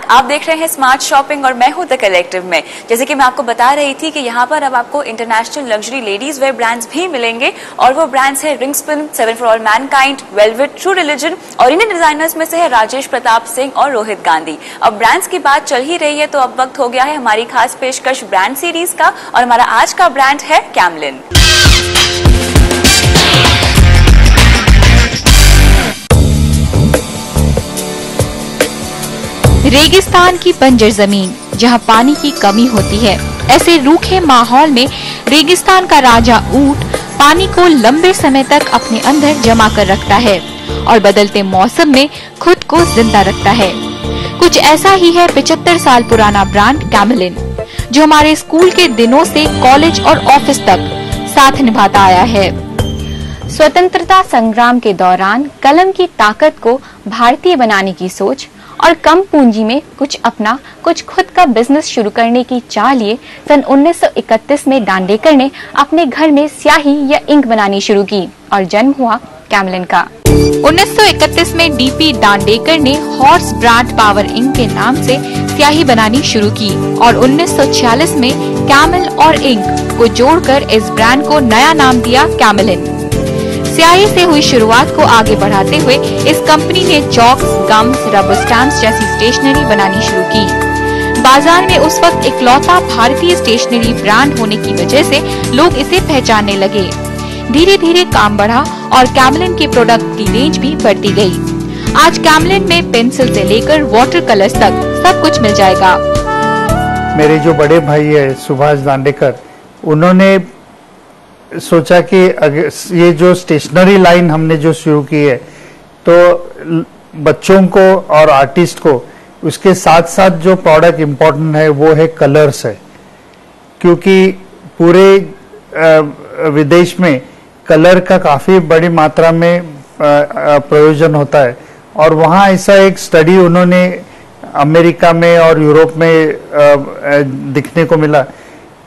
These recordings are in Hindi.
आप देख रहे हैं स्मार्ट शॉपिंग और मैं हूं द कलेक्टिव में। जैसे कि मैं आपको बता रही थी कि यहाँ पर अब आपको international luxury ladies wear brands भी मिलेंगे और वो ब्रांड्स हैं रिंगस्पिन, 7 for all Mankind, velvet, true religion और इन्हीं डिजाइनर्स में से है राजेश प्रताप सिंह और रोहित गांधी। अब ब्रांड्स की बात चल ही रही है तो अब वक्त हो गया है हमारी खास पेशकश ब्रांड सीरीज का और हमारा आज का ब्रांड है कैमलिन। रेगिस्तान की बंजर जमीन जहां पानी की कमी होती है, ऐसे रूखे माहौल में रेगिस्तान का राजा ऊंट पानी को लंबे समय तक अपने अंदर जमा कर रखता है और बदलते मौसम में खुद को जिंदा रखता है। कुछ ऐसा ही है 75 साल पुराना ब्रांड कैमलिन, जो हमारे स्कूल के दिनों से कॉलेज और ऑफिस तक साथ निभाता आया है। स्वतंत्रता संग्राम के दौरान कलम की ताकत को भारतीय बनाने की सोच और कम पूंजी में कुछ अपना कुछ खुद का बिजनेस शुरू करने की चाह लिए सन 1931 में डांडेकर ने अपने घर में स्याही या इंक बनानी शुरू की और जन्म हुआ कैमलिन का। 1931 में डीपी डांडेकर ने हॉर्स ब्रांड पावर इंक के नाम से स्याही बनानी शुरू की और 1946 में कैमल और इंक को जोड़कर इस ब्रांड को नया नाम दिया कैमलिन। स्याही से हुई शुरुआत को आगे बढ़ाते हुए इस कंपनी ने चॉक्स, गम्स, रबर स्टैम्प्स जैसी स्टेशनरी बनानी शुरू की। बाजार में उस वक्त इकलौता भारतीय स्टेशनरी ब्रांड होने की वजह से लोग इसे पहचानने लगे। धीरे धीरे काम बढ़ा और कैमलिन के प्रोडक्ट की रेंज भी बढ़ती गई। आज कैमलिन में पेंसिल से लेकर वाटर कलर्स तक सब कुछ मिल जाएगा। मेरे जो बड़े भाई है सुभाष दांडेकर, उन्होंने सोचा कि अगर ये जो स्टेशनरी लाइन हमने जो शुरू की है तो बच्चों को और आर्टिस्ट को उसके साथ साथ जो प्रोडक्ट इम्पोर्टेंट है वो है कलर्स है, क्योंकि पूरे विदेश में कलर का काफी बड़ी मात्रा में प्रयोजन होता है और वहाँ ऐसा एक स्टडी उन्होंने अमेरिका में और यूरोप में दिखने को मिला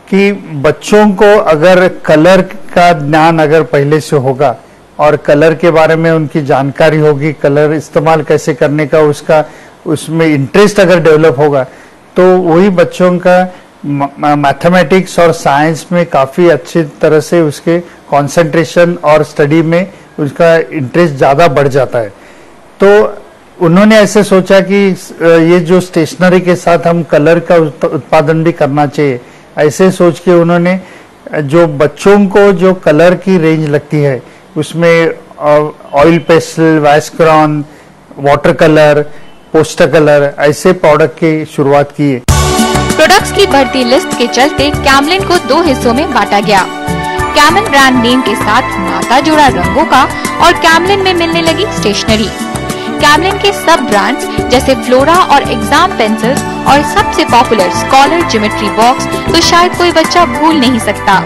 कि बच्चों को अगर कलर का ज्ञान अगर पहले से होगा और कलर के बारे में उनकी जानकारी होगी, कलर इस्तेमाल कैसे करने का उसमें इंटरेस्ट अगर डेवलप होगा तो वही बच्चों का मैथमेटिक्स और साइंस में काफ़ी अच्छी तरह से उसके कंसंट्रेशन और स्टडी में उसका इंटरेस्ट ज़्यादा बढ़ जाता है। तो उन्होंने ऐसे सोचा कि ये जो स्टेशनरी के साथ हम कलर का उत्पादन भी करना चाहिए। ऐसे सोच के उन्होंने जो बच्चों को जो कलर की रेंज लगती है उसमें oil pastel, wax crayon, water colour, poster colour ऐसे प्रोडक्ट की शुरुआत की है। प्रोडक्ट्स की बढ़ती लिस्ट के चलते कैमलिन को 2 हिस्सों में बांटा गया। कैमल ब्रांड नेम के साथ नाता जुड़ा रंगों का और कैमलिन में मिलने लगी स्टेशनरी। कैमलिन के सब ब्रांड्स जैसे फ्लोरा और एग्जाम पेंसिल्स और सबसे पॉपुलर स्कॉलर ज्योमेट्री बॉक्स तो शायद कोई बच्चा भूल नहीं सकता।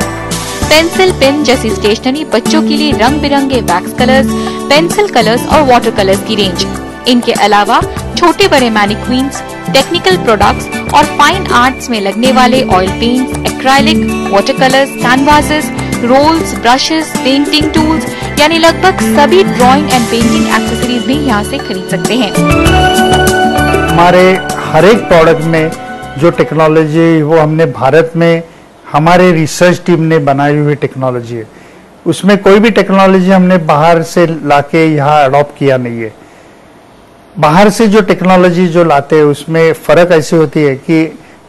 पेंसिल पिन जैसी स्टेशनरी बच्चों के लिए रंग बिरंगे वैक्स कलर्स, पेंसिल कलर्स और वाटर कलर्स की रेंज। इनके अलावा छोटे बड़े मैनिक्वीन्स, टेक्निकल प्रोडक्ट्स और फाइन आर्ट्स में लगने वाले oil paints, acrylic, water colours, canvases, rolls, brushes, painting tools यानी लगभग सभी ड्राइंग एंड पेंटिंग एक्सेसरीज भी यहाँ से खरीद सकते हैं। हमारे हर एक प्रोडक्ट में जो टेक्नोलॉजी वो हमने भारत में हमारे रिसर्च टीम ने बनाई हुई टेक्नोलॉजी है, उसमें कोई भी टेक्नोलॉजी हमने बाहर से लाके यहाँ अडॉप्ट किया नहीं है। बाहर से जो टेक्नोलॉजी जो लाते हैं उसमें फ़र्क ऐसी होती है कि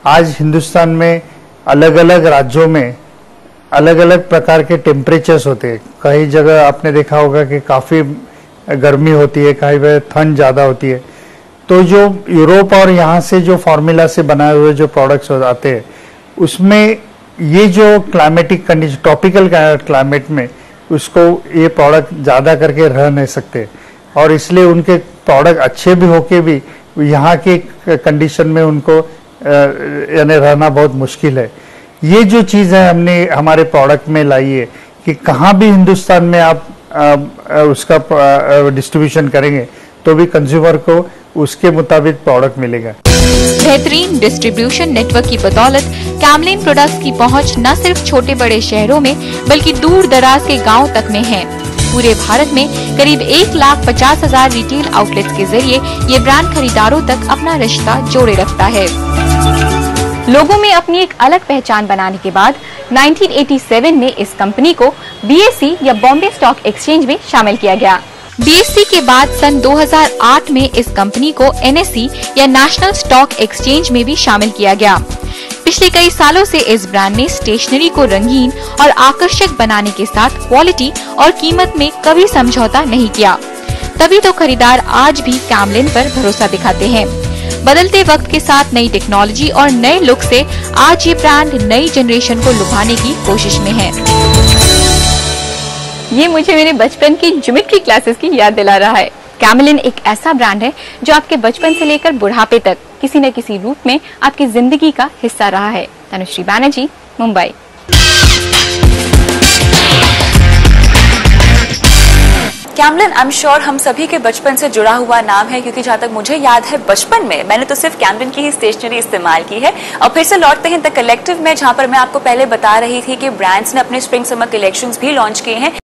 आज हिंदुस्तान में अलग अलग राज्यों में अलग अलग प्रकार के टेम्परेचर्स होते हैं। कई जगह आपने देखा होगा कि काफ़ी गर्मी होती है, कई जगह ठंड ज़्यादा होती है। तो जो यूरोप और यहाँ से जो फार्मूला से बनाए हुए जो प्रोडक्ट्स आते हैं उसमें ये जो क्लाइमेटिक कंडीशन, ट्रॉपिकल क्लाइमेट में उसको ये प्रोडक्ट ज़्यादा करके रह नहीं सकते और इसलिए उनके प्रोडक्ट अच्छे भी होके भी यहाँ के कंडीशन में उनको यानी रहना बहुत मुश्किल है। ये जो चीज़ है हमने हमारे प्रोडक्ट में लाई है कि कहाँ भी हिंदुस्तान में आप उसका डिस्ट्रीब्यूशन करेंगे तो भी कंज्यूमर को उसके मुताबिक प्रोडक्ट मिलेगा। बेहतरीन डिस्ट्रीब्यूशन नेटवर्क की बदौलत कैमलिन प्रोडक्ट्स की पहुंच न सिर्फ छोटे बड़े शहरों में बल्कि दूर दराज के गांव तक में है। पूरे भारत में करीब 1,50,000 रिटेल आउटलेट्स के जरिए ये ब्रांड खरीदारों तक अपना रिश्ता जोड़े रखता है। लोगों में अपनी एक अलग पहचान बनाने के बाद 1987 में इस कंपनी को BSE या बॉम्बे स्टॉक एक्सचेंज में शामिल किया गया। BSE के बाद सन 2008 में इस कंपनी को NSE या नेशनल स्टॉक एक्सचेंज में भी शामिल किया गया। पिछले कई सालों से इस ब्रांड ने स्टेशनरी को रंगीन और आकर्षक बनाने के साथ क्वालिटी और कीमत में कभी समझौता नहीं किया। तभी तो खरीदार आज भी कैमलिन पर भरोसा दिखाते हैं। बदलते वक्त के साथ नई टेक्नोलॉजी और नए लुक से आज ये ब्रांड नई जनरेशन को लुभाने की कोशिश में है। ये मुझे मेरे बचपन की ज्योमेट्री क्लासेस की याद दिला रहा है। कैमलिन एक ऐसा ब्रांड है जो आपके बचपन से लेकर बुढ़ापे तक किसी न किसी रूप में आपकी जिंदगी का हिस्सा रहा है। Tanushree Banerjee, Mumbai. Camlin I am sure हम सभी के बचपन से जुड़ा हुआ नाम है, क्योंकि जहाँ तक मुझे याद है बचपन में मैंने तो सिर्फ कैमलिन की ही स्टेशनरी इस्तेमाल की है। और फिर से लौटते हैं द कलेक्टिव में, जहाँ पर मैं आपको पहले बता रही थी कि ब्रांड्स ने अपने स्प्रिंग समर कलेक्शंस भी लॉन्च किए हैं।